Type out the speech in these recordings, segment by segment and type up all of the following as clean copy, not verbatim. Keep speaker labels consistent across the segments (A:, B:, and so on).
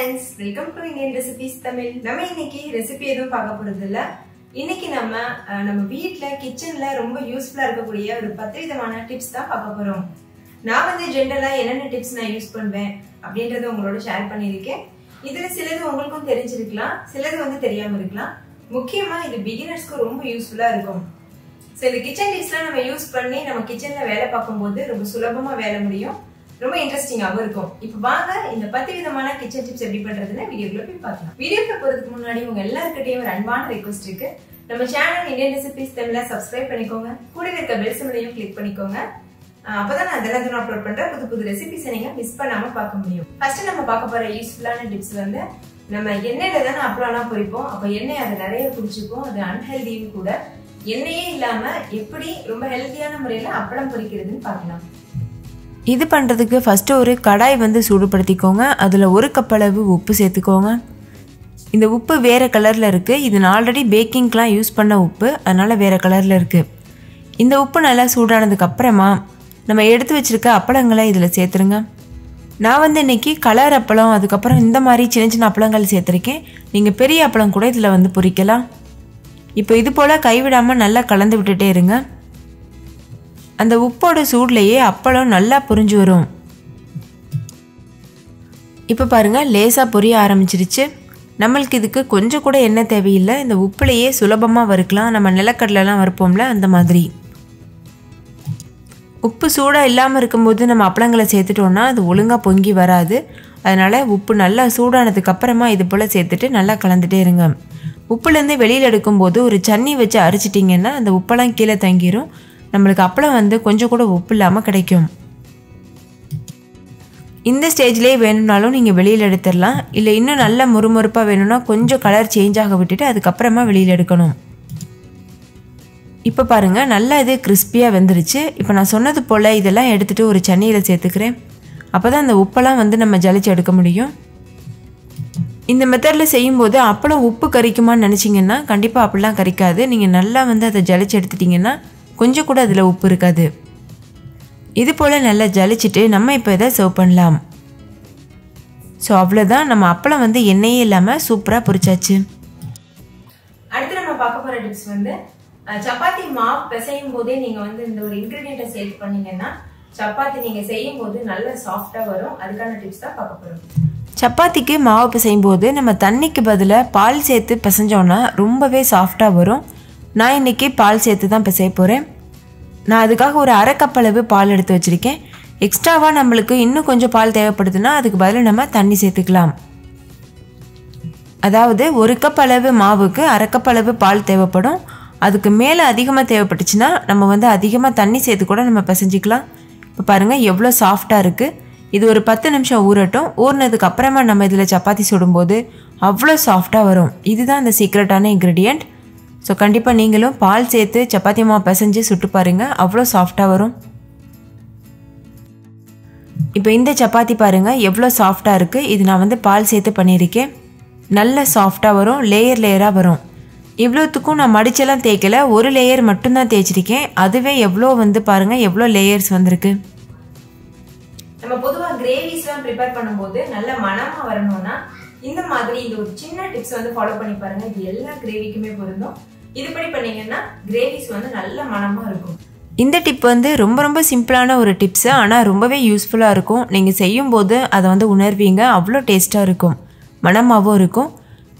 A: friends, welcome to Indian Recipes Tamil. நம்ம இன்னைக்கு recipe எதுவும் பார்க்க போறது இல்ல. இன்னைக்கு நம்ம வீட்ல கிச்சன்ல ரொம்ப யூஸ்ஃபுல்லா இருக்கக்கூடிய ஒரு 10 விதமான டிப்ஸ் தான் பார்க்க போறோம். நான் வந்து ஜெனரலா என்னென்ன டிப்ஸ் நான் யூஸ் பண்ணுவேன் அப்படின்றத உங்களோட ஷேர் பண்ணியிருக்கேன். இதுல சிலது உங்களுக்கும் தெரிஞ்சிருக்கலாம், சிலது வந்து தெரியாம இருக்கலாம். முக்கியமா இது பிகினர்ஸ்க்கு ரொம்ப யூஸ்ஃபுல்லா இருக்கும். சோ இந்த கிச்சன் டிப்ஸ்லாம் நம்ம யூஸ் பண்ணி நம்ம கிச்சன்ல வேலை பார்க்கும்போது ரொம்ப சுலபமா வேலை முடியும். ரொம்ப இன்ட்ரெஸ்டிங்காவும் இருக்கும். இப்போ வாங்க இந்த 10 விதமான கிச்சன் டிப்ஸ் எப்படி பண்றதுன்னு வீடியோக்குள்ள போய் பார்க்கலாம். வீடியோக்குள்ள போறதுக்கு முன்னாடி உங்க எல்லார்கிட்டயும் ஒரு அன்பான ரிக்வெஸ்ட் இருக்கு. நம்ம சேனல் இந்தியன் ரெசிபிஸ் தமிழ்ல சப்ஸ்கிரைப் பண்ணிக்கோங்க. கூடவே இருக்க பெல் சிம்பலையும் கிளிக் பண்ணிக்கோங்க. அப்பதான் நான் அதெல்லாம் அப்லோட் பண்ற புது ரெசிபிஸ் நீங்க மிஸ் பண்ணாம பார்க்க முடியும். ஃபர்ஸ்ட் நம்ம பார்க்க போற யூஸ்ஃபுல்லான டிப்ஸ் வந்து நம்ம எண்ணெயில தானே அப்பளம்லாம் பொரிப்போம். அப்ப எண்ணெய் அது நிறைய குடிச்சுக்கும், அது அன்ஹெல்தியும் கூட. எண்ணெயே இல்லாம எப்படி ரொம்ப ஹெல்தியான முறையில அப்பளம் பொரிக்கிறதுன்னு பார்க்கலாம்.
B: இது பண்ணுறதுக்கு ஃபஸ்ட்டு ஒரு கடாய் வந்து சூடுபடுத்திக்கோங்க. அதில் 1 கப் அளவு உப்பு சேர்த்துக்கோங்க. இந்த உப்பு வேறு கலரில் இருக்குது. இது நான் ஆல்ரெடி பேக்கிங்க்கெலாம் யூஸ் பண்ண உப்பு, அதனால் வேறு கலரில் இருக்குது. இந்த உப்பு நல்லா சூடானதுக்கப்புறமா நம்ம எடுத்து வச்சுருக்க அப்பளங்களை இதில் சேர்த்துருங்க. நான் வந்து இன்றைக்கி கலர் அப்பளம், அதுக்கப்புறம் இந்த மாதிரி சின்ன சின்ன அப்பளங்கள் சேர்த்துருக்கேன். நீங்கள் பெரிய அப்பளம் கூட இதில் வந்து பொரிக்கலாம். இப்போ இது போல் கைவிடாமல் நல்லா கலந்து விட்டுட்டே இருங்க. அந்த உப்போட சூட்லேயே அப்பளம் நல்லா பொரிஞ்சு வரும். இப்போ பாருங்கள், லேசாக பொரிய ஆரம்பிச்சிருச்சு. நம்மளுக்கு இதுக்கு கொஞ்சம் கூட எண்ணெய் தேவையில்லை. இந்த உப்புலையே சுலபமாக வறுக்கலாம். நம்ம நிலக்கடலைலாம் வறுப்போம்ல, அந்த மாதிரி. உப்பு சூடாக இல்லாமல் இருக்கும்போது நம்ம அப்பளங்களை சேர்த்துட்டோன்னா அது ஒழுங்காக பொங்கி வராது. அதனால் உப்பு நல்லா சூடானதுக்கப்புறமா இது போல் சேர்த்துட்டு நல்லா கலந்துட்டே இருங்க. உப்புலேருந்து வெளியில் எடுக்கும்போது ஒரு சன்னி வச்சு அரைச்சிட்டிங்கன்னா அந்த உப்பெல்லாம் கீழே தங்கிடும். நம்மளுக்கு அப்பளம் வந்து கொஞ்சம் கூட உப்பு இல்லாமல் கிடைக்கும். இந்த ஸ்டேஜ்லேயே வேணும்னாலும் நீங்கள் வெளியில் எடுத்துடலாம். இல்லை இன்னும் நல்ல முறுமுறுப்பாக வேணும்னா கொஞ்சம் கலர் சேஞ்ச் ஆக விட்டுட்டு அதுக்கப்புறமா வெளியில் எடுக்கணும். இப்போ பாருங்கள், நல்லா இது கிறிஸ்பியாக வெந்துருச்சு. இப்போ நான் சொன்னது போல் இதெல்லாம் எடுத்துகிட்டு ஒரு சன்னியில் சேர்த்துக்கிறேன். அப்போ தான் அந்த உப்பெல்லாம் வந்து நம்ம ஜலிச்சு எடுக்க முடியும். இந்த மெத்தடில் செய்யும்போது அப்பளம் உப்பு கறிக்குமான்னு நினச்சிங்கன்னா கண்டிப்பாக அப்படிலாம் கறிக்காது. நீங்கள் நல்லா வந்து அதை ஜலிச்சு எடுத்துட்டிங்கன்னா கொஞ்சம் கூட அதில் உப்பு இருக்காது. இது போல் நல்லா ஜலிச்சுட்டு நம்ம இப்போ இதை சர்வ் பண்ணலாம். ஸோ அவ்வளோதான், நம்ம அப்பளம் வந்து எண்ணெயே இல்லாமல் சூப்பராக பொரிச்சாச்சு.
A: அடுத்து நம்ம பார்க்க போகிற டிப்ஸ் வந்து சப்பாத்தி மாவு பிசையும் போதே நீங்கள் வந்து இந்த ஒரு இன்க்ரீடியண்ட்டை சேர்த்து பண்ணீங்கன்னா சப்பாத்தி நீங்கள் செய்யும் போது நல்ல சாஃப்டாக வரும். அதுக்கான டிப்ஸ் தான் பார்க்க போகிறோம்.
B: சப்பாத்திக்கு மாவு பிசையும் போது நம்ம தண்ணிக்கு பதிலாக பால் சேர்த்து பிசைஞ்சோன்னா ரொம்பவே சாஃப்டாக வரும். நான் இன்றைக்கி பால் சேர்த்து தான் பிசைய போகிறேன். நான் அதுக்காக ஒரு 1/2 கப் அளவு பால் எடுத்து வச்சுருக்கேன். எக்ஸ்ட்ராவாக நம்மளுக்கு இன்னும் கொஞ்சம் பால் தேவைப்படுதுன்னா அதுக்கு பதிலாக நம்ம தண்ணி சேர்த்துக்கலாம். அதாவது 1 கப் அளவு மாவுக்கு 1/2 கப் அளவு பால் தேவைப்படும். அதுக்கு மேலே அதிகமாக தேவைப்பட்டுச்சுன்னா நம்ம வந்து அதிகமாக தண்ணி சேர்த்து கூட நம்ம பிசைஞ்சிக்கலாம். இப்போ பாருங்கள் எவ்வளோ சாஃப்டாக இருக்குது. இது ஒரு 10 நிமிஷம் ஊறட்டும். ஊறினதுக்கு அப்புறமா நம்ம இதில் சப்பாத்தி சுடும்போது அவ்வளோ சாஃப்டாக வரும். இதுதான் அந்த சீக்ரெட்டான இன்க்ரீடியண்ட். ஸோ கண்டிப்பாக நீங்களும் பால் சேர்த்து சப்பாத்தி மாவு பிசைஞ்சு சுட்டு பாருங்கள், அவ்வளோ சாஃப்டாக வரும். இப்போ இந்த சப்பாத்தி பாருங்கள் எவ்வளோ சாஃப்டாக இருக்குது. இது நான் வந்து பால் சேர்த்து பண்ணியிருக்கேன். நல்ல சாஃப்டாக வரும், லேயராக வரும். இவ்வளோத்துக்கும் நான் மடிச்செல்லாம் தேய்க்கலை, ஒரு லேயர் மட்டும்தான் தேய்ச்சிருக்கேன். அதுவே எவ்வளோ வந்து பாருங்கள் எவ்வளோ லேயர்ஸ் வந்திருக்கு.
A: நம்ம பொதுவாக கிரேவிஸ்லாம் ப்ரிப்பேர் பண்ணும்போது நல்ல மனமாக வரணும்னா இந்த மாதிரி இந்த ஒரு சின்ன டிப்ஸ் வந்து ஃபாலோ பண்ணி பாருங்க. இது எல்லா கிரேவிக்குமே பொருந்தும். இதுபடி பண்ணீங்கன்னா கிரேவிஸ் வந்து நல்ல மனமாக இருக்கும்.
B: இந்த டிப் வந்து ரொம்ப சிம்பிளான ஒரு டிப்ஸு, ஆனால் ரொம்பவே யூஸ்ஃபுல்லாக இருக்கும். நீங்கள் செய்யும்போது அதை வந்து உணர்வீங்க, அவ்வளோ டேஸ்ட்டாக இருக்கும், மனமாகவும் இருக்கும்.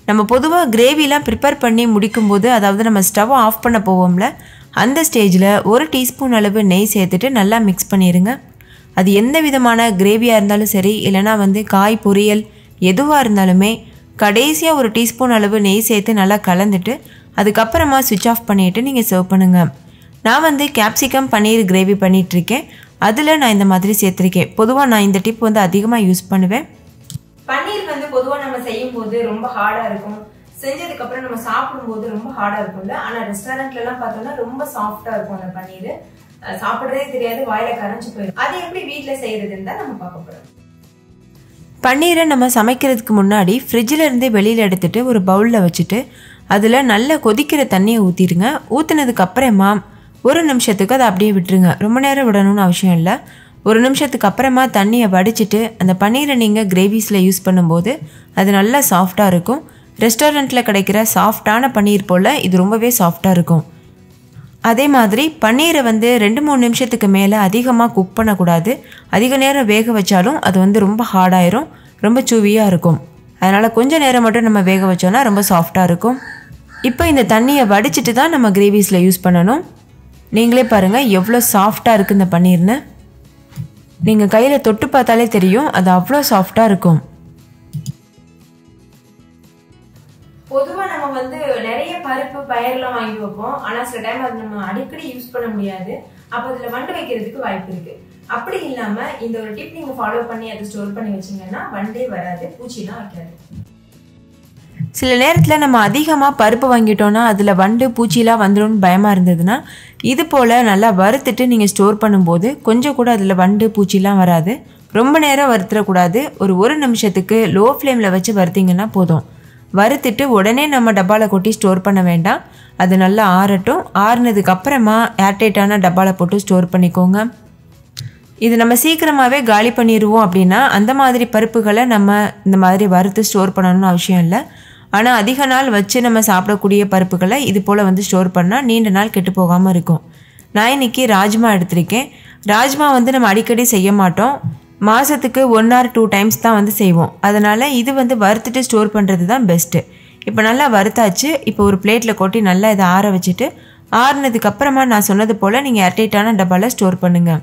B: நம்ம பொதுவாக கிரேவிலாம் ப்ரிப்பேர் பண்ணி முடிக்கும்போது, அதாவது நம்ம ஸ்டவ் ஆஃப் பண்ண போவோம்ல, அந்த ஸ்டேஜில் 1 டீஸ்பூன் அளவு நெய் சேர்த்துட்டு நல்லா மிக்ஸ் பண்ணிடுங்க. அது எந்த விதமான கிரேவியாக இருந்தாலும் சரி, இல்லைனா வந்து காய் பொரியல் எதுவாக இருந்தாலுமே கடைசியாக 1 டீஸ்பூன் அளவு நெய் சேர்த்து நல்லா கலந்துட்டு அதுக்கப்புறமா சுவிட்ச் ஆஃப் பண்ணிவிட்டு நீங்கள் சர்வ் பண்ணுங்கள். நான் வந்து கேப்சிகம் பன்னீர் கிரேவி பண்ணிகிட்ருக்கேன். அதில் நான் இந்த மாதிரி சேர்த்துருக்கேன். பொதுவாக நான் இந்த டிப் வந்து அதிகமாக யூஸ் பண்ணுவேன்.
A: பன்னீர் வந்து பொதுவாக நம்ம செய்யும் போது ரொம்ப ஹார்டாக இருக்கும். செஞ்சதுக்கப்புறம் நம்ம சாப்பிடும்போது ரொம்ப ஹார்டாக இருக்கும்ல. ஆனால் ரெஸ்டாரண்ட்லலாம் பார்த்தோம்னா ரொம்ப சாஃப்டாக இருக்கும் அந்த பன்னீர். சாப்பிட்றதே தெரியாது, வாயில கரைஞ்சு போயிடும். அது எப்படி வீட்டில் செய்யறதுன்னு தான் நம்ம பார்க்க போகிறோம்.
B: பன்னீரை நம்ம சமைக்கிறதுக்கு முன்னாடி ஃப்ரிட்ஜில் இருந்து வெளியில் எடுத்துகிட்டு ஒரு பவுலில் வச்சுட்டு அதில் நல்லா கொதிக்கிற தண்ணியை ஊற்றிடுங்க. ஊற்றினதுக்கு அப்புறமா 1 நிமிஷத்துக்கு அதை அப்படியே விட்டுருங்க. ரொம்ப நேரம் விடணும்னு அவசியம் இல்லை. ஒரு நிமிஷத்துக்கு அப்புறமா தண்ணியை வடிச்சிட்டு அந்த பன்னீரை நீங்கள் கிரேவிஸில் யூஸ் பண்ணும்போது அது நல்லா சாஃப்டாக இருக்கும். ரெஸ்டாரண்ட்டில் கிடைக்கிற சாஃப்டான பன்னீர் போல் இது ரொம்பவே சாஃப்டாக இருக்கும். அதே மாதிரி பன்னீரை 2-3 நிமிஷத்துக்கு மேலே அதிகமாக குக் பண்ணக்கூடாது. அதிக நேரம் வேக வச்சாலும் அது ரொம்ப ஹார்டாயிரும், ரொம்ப சூவியாக இருக்கும். அதனால் கொஞ்சம் நேரம் மட்டும் நம்ம வேக வச்சோன்னா ரொம்ப சாஃப்டாக இருக்கும். இப்போ இந்த தண்ணியை வடிச்சிட்டு தான் நம்ம கிரேவிஸில் யூஸ் பண்ணணும். நீங்களே பாருங்கள் எவ்வளோ சாஃப்டாக இருக்குது இந்த பன்னீர்னு. நீங்கள் கையில் தொட்டு பார்த்தாலே தெரியும், அது அவ்வளோ சாஃப்டாக இருக்கும்.
A: பொதுவாக நம்ம நிறைய பருப்பு பயிரெல்லாம் வாங்கி வைப்போம். ஆனால் சில டைம் அது நம்ம அடிக்கடி யூஸ் பண்ண முடியாது. அப்போ அதில் வண்டு வைக்கிறதுக்கு வாய்ப்பு இருக்கு. அப்படி இல்லாமல் இந்த ஒரு டிப் நீங்கள் ஃபாலோ பண்ணி அதை ஸ்டோர் பண்ணி வச்சிங்கன்னா வண்டே வராது, பூச்சிலாம் வைக்காது.
B: சில நேரத்தில் நம்ம அதிகமாக பருப்பு வாங்கிட்டோன்னா அதில் வண்டு பூச்சிலாம் வந்துடும்னு பயமாக இருந்ததுன்னா இது போல் நல்லா வறுத்துட்டு நீங்கள் ஸ்டோர் பண்ணும்போது கொஞ்சம் கூட அதில் வண்டு பூச்சிலாம் வராது. ரொம்ப நேரம் வறுத்துடக்கூடாது. ஒரு நிமிஷத்துக்கு லோ ஃப்ளேமில் வச்சு வறுத்திங்கன்னா போதும். வறுத்துட்டு உடனே நம்ம டப்பாவில் கொட்டி ஸ்டோர் பண்ண வேண்டாம். அது நல்லா ஆறட்டும். ஆறுனதுக்கு அப்புறமா ஏர்டைட்டான டப்பாவில் போட்டு ஸ்டோர் பண்ணிக்கோங்க. இது நம்ம சீக்கிரமாகவே காலி பண்ணிடுவோம் அப்படின்னா அந்த மாதிரி பருப்புகளை நம்ம இந்த மாதிரி வறுத்து ஸ்டோர் பண்ணணும்னு அவசியம் இல்லை. ஆனால் அதிக நாள் வச்சு நம்ம சாப்பிடக்கூடிய பருப்புகளை இது போல் ஸ்டோர் பண்ணால் நீண்ட நாள் கெட்டு போகாமல் இருக்கும். நான் இன்றைக்கி ராஜ்மா எடுத்திருக்கேன். ராஜ்மா நம்ம அடிக்கடி செய்ய மாட்டோம். மாதத்துக்கு 1 or 2 டைம்ஸ் தான் செய்வோம். அதனால் இது வறுத்துட்டு ஸ்டோர் பண்ணுறது தான் பெஸ்ட்டு. இப்போ நல்லா வறுத்தாச்சு. இப்போ ஒரு பிளேட்டில் கொட்டி நல்லா இதை ஆற வச்சுட்டு ஆறுனதுக்கப்புறமா நான் சொன்னது போல் நீங்கள் ஏர்டைட்டான டப்பாவில் ஸ்டோர் பண்ணுங்கள்.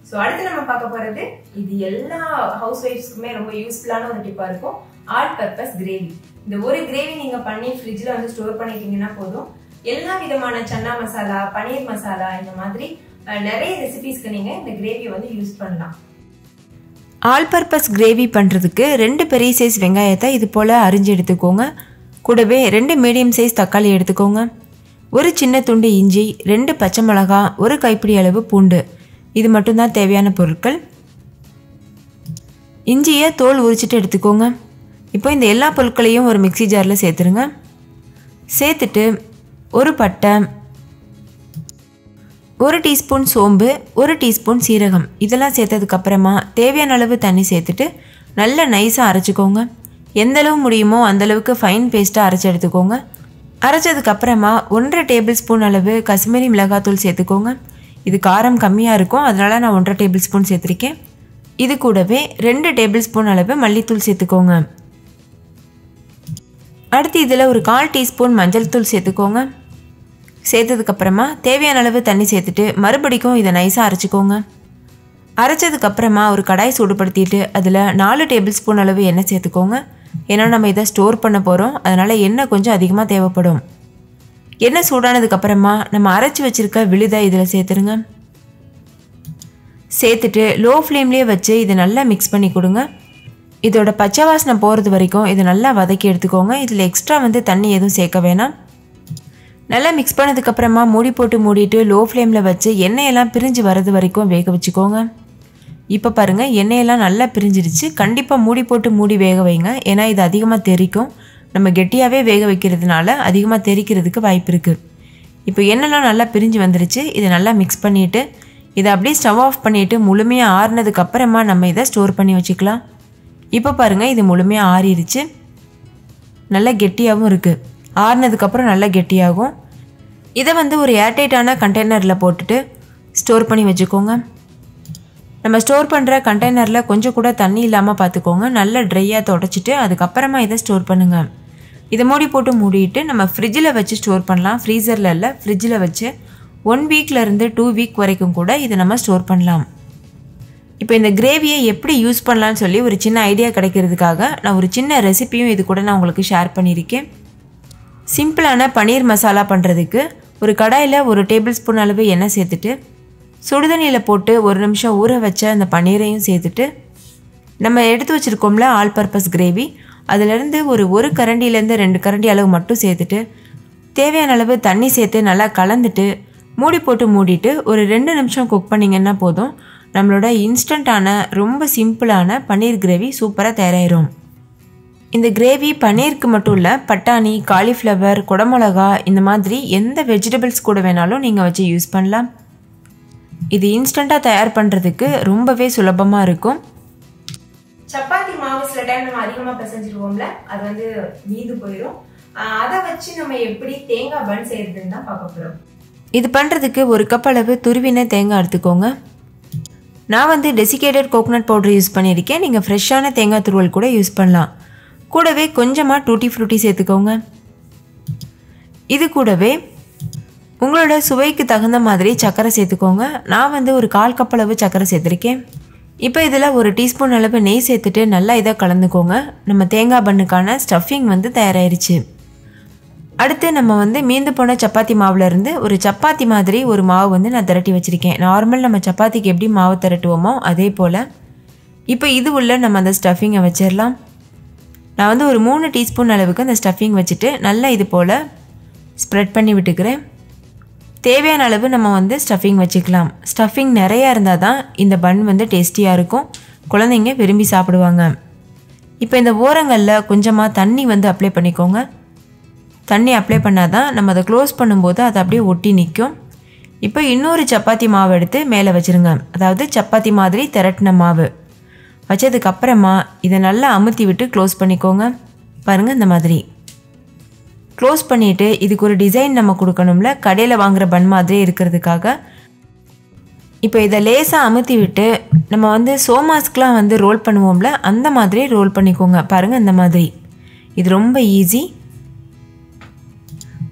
A: ஸோ அடுத்து நம்ம பார்க்க போகிறது இது எல்லா ஹவுஸ் ஒய்ஃப்ஸ்க்குமே ரொம்ப யூஸ்ஃபுல்லான ஒரு டிப்பாக இருக்கும். All purpose gravy. இந்த ஒரு கிரேவி நீங்கள் பண்ணி ஃப்ரிட்ஜில் ஸ்டோர் பண்ணிட்டீங்கன்னா போதும். எல்லா விதமான சன்னா மசாலா, பன்னீர் மசாலா, இந்த மாதிரி நிறைய ரெசிபீஸ்க்கு நீங்கள் இந்த கிரேவியை யூஸ் பண்ணலாம்.
B: ஆல் பர்பஸ் கிரேவி பண்ணுறதுக்கு 2 பெரிய சைஸ் வெங்காயத்தை இது போல் அரிஞ்சு எடுத்துக்கோங்க. கூடவே 2 மீடியம் சைஸ் தக்காளி எடுத்துக்கோங்க. ஒரு சின்ன துண்டு இஞ்சி, 2 பச்சை மிளகா, 1 கைப்பிடி அளவு பூண்டு. இது மட்டும்தான் தேவையான பொருட்கள். இஞ்சியை தோல் உரிச்சிட்டு எடுத்துக்கோங்க. இப்போ இந்த எல்லா பொருட்களையும் ஒரு மிக்ஸி ஜாரில் சேர்த்துருங்க. சேர்த்துட்டு ஒரு பட்டை, 1 டீஸ்பூன் சோம்பு, 1 டீஸ்பூன் சீரகம் இதெல்லாம் சேர்த்ததுக்கப்புறமா தேவையான அளவு தண்ணி சேர்த்துட்டு நல்லா நைஸாக அரைச்சிக்கோங்க. எந்தளவு முடியுமோ அந்தளவுக்கு ஃபைன் பேஸ்ட்டாக அரைச்சி எடுத்துக்கோங்க. அரைச்சதுக்கப்புறமா 1.5 டேபிள் ஸ்பூன் அளவு காஷ்மீரி மிளகாத்தூள் சேர்த்துக்கோங்க. இது காரம் கம்மியாக இருக்கும், அதனால் நான் 1.5 டேபிள் ஸ்பூன் சேர்த்துருக்கேன். இது கூடவே 2 டேபிள் ஸ்பூன் அளவு மல்லித்தூள் சேர்த்துக்கோங்க. அடுத்து இதில் ஒரு 1/4 டீஸ்பூன் மஞ்சள் தூள் சேர்த்துக்கோங்க. சேர்த்ததுக்கப்புறமா தேவையான அளவு தண்ணி சேர்த்துட்டு மறுபடிக்கும் இதை நைஸாக அரைச்சிக்கோங்க. அரைச்சதுக்கப்புறமா ஒரு கடாய் சூடுபடுத்திட்டு அதில் 4 டேபிள் ஸ்பூன் அளவு எண்ணெய் சேர்த்துக்கோங்க. ஏன்னா நம்ம இதை ஸ்டோர் பண்ண போகிறோம், அதனால் எண்ணெய் கொஞ்சம் அதிகமாக தேவைப்படும். எண்ணெய் சூடானதுக்கப்புறமா நம்ம அரைச்சி வச்சுருக்க விழுதை இதில் சேர்த்துருங்க. சேர்த்துட்டு லோ ஃப்ளேம்லேயே வச்சு இதை நல்லா மிக்ஸ் பண்ணி கொடுங்க. இதோட பச்சை வாசனை போகிறது வரைக்கும் இதை நல்லா வதக்கி எடுத்துக்கோங்க. இதில் எக்ஸ்ட்ரா தண்ணி எதுவும் சேர்க்க வேணாம். நல்லா மிக்ஸ் பண்ணதுக்கப்புறமா மூடி போட்டு மூடிட்டு லோ ஃப்ளேமில் வச்சு எண்ணெயெல்லாம் பிரிஞ்சு வர்றது வரைக்கும் வேக வச்சுக்கோங்க. இப்போ பாருங்கள், எண்ணெயெல்லாம் நல்லா பிரிஞ்சிருச்சு. கண்டிப்பாக மூடி போட்டு மூடி வேக வைங்க, ஏன்னா இது அதிகமாக தெறிக்கும். நம்ம கெட்டியாகவே வேக வைக்கிறதுனால அதிகமாக தெறிக்கிறதுக்கு வாய்ப்பு இருக்குது. இப்போ எண்ணெய்லாம் நல்லா பிரிஞ்சு வந்துருச்சு. இதை நல்லா மிக்ஸ் பண்ணிவிட்டு இதை அப்படியே ஸ்டவ் ஆஃப் பண்ணிவிட்டு முழுமையாக ஆறுனதுக்கப்புறமா நம்ம இதை ஸ்டோர் பண்ணி வச்சுக்கலாம். இப்போ பாருங்கள், இது முழுமையாக ஆறிடுச்சு. நல்லா கெட்டியாகவும் இருக்குது. ஆறுனதுக்கப்புறம் நல்லா கெட்டியாகும். இதை ஒரு ஏர்டைட்டான கண்டெய்னரில் போட்டுட்டு ஸ்டோர் பண்ணி வச்சுக்கோங்க. நம்ம ஸ்டோர் பண்ணுற கண்டெய்னரில் கொஞ்சம் கூட தண்ணி இல்லாமல் பார்த்துக்கோங்க. நல்லா ட்ரையாக தொடச்சிட்டு அதுக்கப்புறமா இதை ஸ்டோர் பண்ணுங்கள். இதை மூடி போட்டு மூடிட்டு நம்ம ஃப்ரிட்ஜில் வச்சு ஸ்டோர் பண்ணலாம். ஃப்ரீசரில் இல்லை, ஃப்ரிட்ஜில் வச்சு 1 வீக்லேருந்து 2 வீக் வரைக்கும் கூட இதை நம்ம ஸ்டோர் பண்ணலாம். இப்போ இந்த கிரேவியை எப்படி யூஸ் பண்ணலான்னு சொல்லி ஒரு சின்ன ஐடியா கிடைக்கிறதுக்காக நான் ஒரு சின்ன ரெசிபியும் இது கூட நான் உங்களுக்கு ஷேர் பண்ணியிருக்கேன். சிம்பிளான பன்னீர் மசாலா பண்ணுறதுக்கு ஒரு கடாயில் 1 டேபிள் ஸ்பூன் அளவு எண்ணெய் சேர்த்துட்டு சுடுதண்ணியில் போட்டு 1 நிமிஷம் ஊற வச்ச அந்த பன்னீரையும் சேர்த்துட்டு நம்ம எடுத்து வச்சுருக்கோம்ல ஆல் பர்பஸ் கிரேவி, அதிலேருந்து ஒரு கரண்டிலேருந்து 2 கரண்டி அளவு மட்டும் சேர்த்துட்டு தேவையான அளவு தண்ணி சேர்த்து நல்லா கலந்துட்டு மூடி போட்டு மூடிட்டு ஒரு 2 நிமிஷம் குக் பண்ணிங்கன்னா போதும். நம்மளோட இன்ஸ்டண்ட்டான ரொம்ப சிம்பிளான பன்னீர் கிரேவி சூப்பராக தயாராகிடும். இந்த கிரேவி பன்னீருக்கு மட்டும் இல்லை, பட்டாணி, காலிஃப்ளவர், குடமிளகா இந்த மாதிரி எந்த வெஜிடபிள்ஸ் கூட வேணாலும் நீங்கள் வச்சு யூஸ் பண்ணலாம். இது இன்ஸ்டண்ட்டாக தயார் பண்ணுறதுக்கு ரொம்பவே சுலபமாக இருக்கும்.
A: சப்பாத்தி மாவு சில டைம் நம்ம அதிகமாக பிசைஞ்சிருவோம்ல, அது வந்து மீது போயிடும். அதை வச்சு நம்ம எப்படி தேங்காய் பன் செய்யறதுன்னு தான் பார்க்க போகிறோம்.
B: இது பண்ணுறதுக்கு 1 கப் அளவு துருவின தேங்காய் எடுத்துக்கோங்க. நான் வந்து டெசிகேட்டட் கோகோனட் பவுடர் யூஸ் பண்ணியிருக்கேன். நீங்கள் ஃப்ரெஷ்ஷான தேங்காய் துருவல் கூட யூஸ் பண்ணலாம். கூடவே கொஞ்சமாக டூட்டி ஃப்ரூட்டி சேர்த்துக்கோங்க. இது கூடவே உங்களோட சுவைக்கு தகுந்த மாதிரி சர்க்கரை சேர்த்துக்கோங்க. நான் வந்து ஒரு 1/4 கப் அளவு சர்க்கரை சேர்த்துருக்கேன். இப்போ இதில் 1 டீஸ்பூன் அளவு நெய் சேர்த்துட்டு நல்லா இதை கலந்துக்கோங்க. நம்ம தேங்காய் பண்ணுக்கான ஸ்டஃபிங் வந்து தயாராகிருச்சு. அடுத்து நம்ம வந்து மீந்து போன சப்பாத்தி மாவுலேருந்து ஒரு சப்பாத்தி மாதிரி ஒரு மாவு வந்து நான் திரட்டி வச்சுருக்கேன். நார்மல் நம்ம சப்பாத்திக்கு எப்படி மாவு திரட்டுவோமோ அதே போல். இப்போ இது உள்ள நம்ம அந்த ஸ்டஃபிங்கை வச்சிடலாம். நான் வந்து ஒரு 3 டீஸ்பூன் அளவுக்கு அந்த ஸ்டஃபிங் வச்சுட்டு நல்லா இது போல் ஸ்ப்ரெட் பண்ணி விட்டுக்கிறேன். தேவையான அளவு நம்ம வந்து ஸ்டஃபிங் வச்சுக்கலாம். ஸ்டஃபிங் நிறையா இருந்தால் தான் இந்த பன் வந்து டேஸ்டியாக இருக்கும், குழந்தைங்க விரும்பி சாப்பிடுவாங்க. இப்போ இந்த ஓரங்களில் கொஞ்சமாக தண்ணி வந்து அப்ளை பண்ணிக்கோங்க. தண்ணி அப்ளை பண்ணால் தான் நம்ம அதை க்ளோஸ் பண்ணும்போது அது அப்படியே ஒட்டி நிற்கும். இப்போ இன்னொரு சப்பாத்தி மாவு எடுத்து மேலே வச்சுருங்க. அதாவது சப்பாத்தி மாதிரி திரட்டின மாவு வச்சதுக்கப்புறமா இதை நல்லா அமுத்தி விட்டு க்ளோஸ் பண்ணிக்கோங்க. பாருங்கள், இந்த மாதிரி க்ளோஸ் பண்ணிவிட்டு இதுக்கு ஒரு டிசைன் நம்ம கொடுக்கணும்ல, கடையில் வாங்குகிற பன் மாதிரி இருக்கிறதுக்காக. இப்போ இதை லேசாக அமுத்தி விட்டு நம்ம வந்து சோமாஸ்க்கெலாம் வந்து ரோல் பண்ணுவோம்ல, அந்த மாதிரி ரோல் பண்ணிக்கோங்க. பாருங்கள், இந்த மாதிரி. இது ரொம்ப ஈஸி.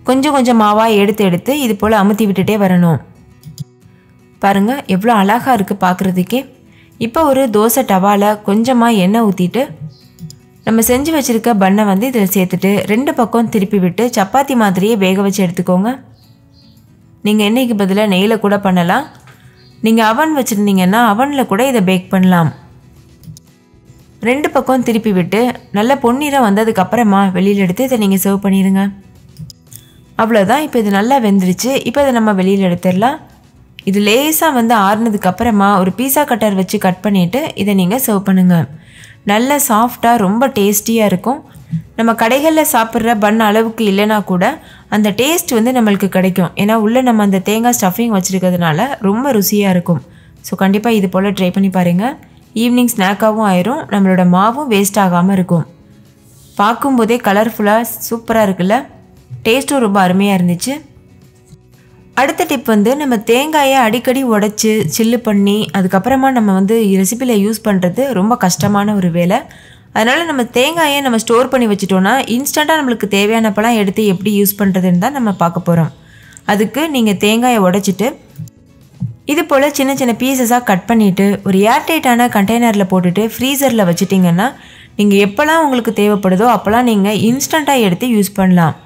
B: கொஞ்சம் கொஞ்சம் மாவாக எடுத்து இது போல் அமுத்தி விட்டுட்டே வரணும். பாருங்கள் எவ்வளோ அழகாக இருக்குது பார்க்குறதுக்கே. இப்போ ஒரு தோசை டவாவில் கொஞ்சமாக எண்ணெய் ஊற்றிட்டு நம்ம செஞ்சு வச்சுருக்க பன்னை வந்து இதில் சேர்த்துட்டு 2 பக்கம் திருப்பி விட்டு சப்பாத்தி மாதிரியே வேக வச்சு எடுத்துக்கோங்க. நீங்கள் எண்ணெய்க்கு பதிலாக நெய்யில் கூட பண்ணலாம். நீங்கள் அவன் வச்சுருந்தீங்கன்னா அவனில் கூட இதை பேக் பண்ணலாம். 2 பக்கம் திருப்பி விட்டு நல்ல பொன்னிறம் வந்ததுக்கப்புறமா வெளியில் எடுத்து இதை நீங்கள் சர்வ் பண்ணிடுங்க. அவ்வளோதான். இப்போ இது நல்லா வெந்துருச்சு. இப்போ இதை நம்ம வெளியில் எடுத்துடலாம். இது லேசாக வந்து ஆறுனதுக்கப்புறமா ஒரு பீஸா கட்டர் வச்சு கட் பண்ணிவிட்டு இதை நீங்கள் சர்வ் பண்ணுங்கள். நல்ல சாஃப்டாக ரொம்ப டேஸ்டியாக இருக்கும். நம்ம கடைகளில் சாப்பிட்ற பன் அளவுக்கு இல்லைனா கூட அந்த டேஸ்ட் வந்து நம்மளுக்கு கிடைக்கும். ஏன்னா உள்ளே நம்ம அந்த தேங்காய் ஸ்டஃபிங் வச்சுருக்கிறதுனால ரொம்ப ருசியாக இருக்கும். ஸோ கண்டிப்பாக இது போல் ட்ரை பண்ணி பாருங்கள். ஈவினிங் ஸ்நாக்காகவும் ஆயிரும், நம்மளோட மாவும் வேஸ்ட் ஆகாமல் இருக்கும். பார்க்கும்போதே கலர்ஃபுல்லாக சூப்பராக இருக்குல்ல, டேஸ்ட்டும் ரொம்ப அருமையாக இருந்துச்சு. அடுத்த டிப் வந்து நம்ம தேங்காயை அடிக்கடி உடைச்சி சில்லு பண்ணி அதுக்கப்புறமா நம்ம வந்து ரெசிபியில் யூஸ் பண்ணுறது ரொம்ப கஷ்டமான ஒரு வேலை. அதனால் நம்ம தேங்காயை நம்ம ஸ்டோர் பண்ணி வச்சுட்டோன்னா இன்ஸ்டண்ட்டாக நம்மளுக்கு தேவையானப்பெல்லாம் எடுத்து எப்படி யூஸ் பண்ணுறதுன்னு தான் நம்ம பார்க்க போகிறோம். அதுக்கு நீங்கள் தேங்காயை உடைச்சிட்டு இது போல் சின்ன சின்ன பீசஸாக கட் பண்ணிவிட்டு ஒரு ஏர்டைட்டான கண்டெய்னரில் போட்டுட்டு ஃப்ரீசரில் வச்சுட்டிங்கன்னா நீங்கள் எப்போல்லாம் உங்களுக்கு தேவைப்படுதோ அப்போல்லாம் நீங்கள் இன்ஸ்டண்ட்டாக எடுத்து யூஸ் பண்ணலாம்.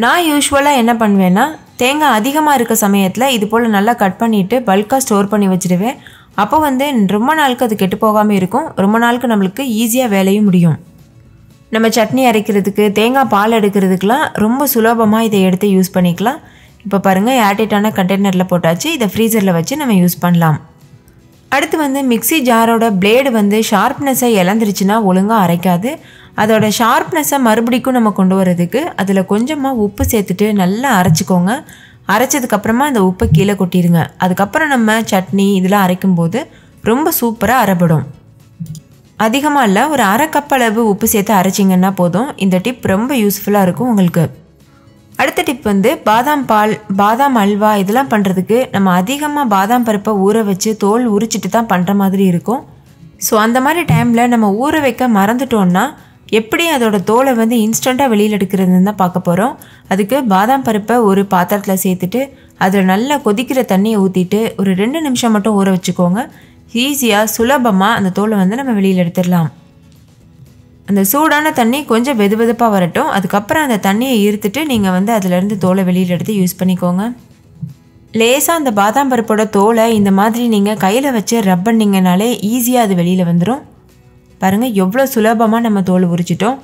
B: நான் யூஸ்வலாக என்ன பண்ணுவேன்னா, தேங்காய் அதிகமாக இருக்க சமயத்தில் இது போல் நல்லா கட் பண்ணிவிட்டு பல்காக ஸ்டோர் பண்ணி வச்சுடுவேன். அப்போ வந்து ரொம்ப நாளுக்கு அது கெட்டு போகாமல் இருக்கும். ரொம்ப நாளுக்கு நம்மளுக்கு ஈஸியாக வேலையும் முடியும். நம்ம சட்னி அரைக்கிறதுக்கு தேங்காய் பால் எடுக்கிறதுக்கெலாம் ரொம்ப சுலபமாக இதை எடுத்து யூஸ் பண்ணிக்கலாம். இப்போ பாருங்கள், ஏர்டைட்டான கண்டெய்னரில் போட்டாச்சு. இதை ஃப்ரீசரில் வச்சு நம்ம யூஸ் பண்ணலாம். அடுத்து வந்து மிக்ஸி ஜாரோட பிளேடு வந்து ஷார்ப்னஸை இழந்துருச்சுன்னா ஒழுங்காக அரைக்காது. அதோட ஷார்ப்னஸை மறுபடிக்கும் நம்ம கொண்டு வரதுக்கு அதில் கொஞ்சமாக உப்பு சேர்த்துட்டு நல்லா அரைச்சிக்கோங்க. அரைச்சதுக்கப்புறமா அந்த உப்பை கீழே கொட்டிடுங்க. அதுக்கப்புறம் நம்ம சட்னி இதெல்லாம் அரைக்கும்போது ரொம்ப சூப்பராக அரைப்படும். அதிகமாக இல்லை, ஒரு 1/2 கப் அளவு உப்பு சேர்த்து அரைச்சிங்கன்னா போதும். இந்த டிப் ரொம்ப யூஸ்ஃபுல்லாக இருக்கும் உங்களுக்கு. அடுத்த டிப் வந்து பாதாம் பால், பாதாம் அல்வா இதெல்லாம் பண்ணுறதுக்கு நம்ம அதிகமாக பாதாம் பருப்பை ஊற வச்சு தோல் உரிச்சிட்டு தான் பண்ணுற மாதிரி இருக்கும். ஸோ அந்த மாதிரி டைமில் நம்ம ஊற வைக்க மறந்துட்டோன்னா எப்படி அதோட தோலை வந்து இன்ஸ்டண்ட்டாக வெளியில் எடுக்கிறதுன்னு தான் பார்க்க போகிறோம். அதுக்கு பாதாம் பருப்பை ஒரு பாத்திரத்தில் சேர்த்துட்டு அதில் நல்லா கொதிக்கிற தண்ணியை ஊற்றிட்டு ஒரு 2 நிமிஷம் மட்டும் ஊற வச்சுக்கோங்க. ஈஸியாக சுலபமாக அந்த தோலை வந்து நம்ம வெளியில் எடுத்துடலாம். அந்த சூடான தண்ணி கொஞ்சம் வெதுவெதுப்பாக வரட்டும். அதுக்கப்புறம் அந்த தண்ணியை ஈர்த்துட்டு நீங்கள் வந்து அதிலேருந்து தோலை வெளியில் எடுத்து யூஸ் பண்ணிக்கோங்க. லேசாக அந்த பாதாம் பருப்போட தோலை இந்த மாதிரி நீங்கள் கையில் வச்சு ரப் பண்ணிங்கனாலே ஈஸியாக அது வெளியில் வந்துடும். பாருங்கள் எவ்வளோ சுலபமாக நம்ம தோல் உரிச்சிட்டோம்.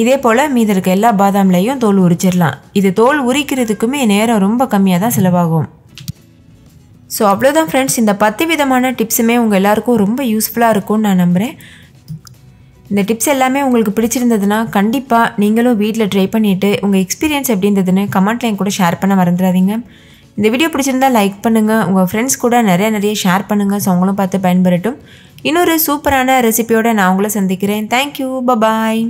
B: இதே போல் மீதி இருக்க எல்லா பாதாம்லையும் தோல் உரிச்சிடலாம். இது தோல் உரிக்கிறதுக்குமே நேரம் ரொம்ப கம்மியாக தான் செலவாகும். ஸோ அவ்வளோதான் ஃப்ரெண்ட்ஸ், இந்த 10 விதமான டிப்ஸுமே உங்கள் எல்லாருக்கும் ரொம்ப யூஸ்ஃபுல்லாக இருக்கும்னு நான் நம்புகிறேன். இந்த டிப்ஸ் எல்லாமே உங்களுக்கு பிடிச்சிருந்ததுன்னா கண்டிப்பாக நீங்களும் வீட்டில் ட்ரை பண்ணிவிட்டு உங்கள் எக்ஸ்பீரியன்ஸ் எப்படி இருந்ததுன்னு கமெண்ட்ல என் கூட ஷேர் பண்ண மறந்துடாதீங்க. இந்த வீடியோ பிடிச்சிருந்தா லைக் பண்ணுங்கள், உங்கள் ஃப்ரெண்ட்ஸ் கூட நிறைய ஷேர் பண்ணுங்கள், ஸோ அவங்களும் பார்த்து பயன்பெறட்டும். இன்னொரு சூப்பரான ரெசிபியோடு நான் உங்களை சந்திக்கிறேன். Thank you, bye bye.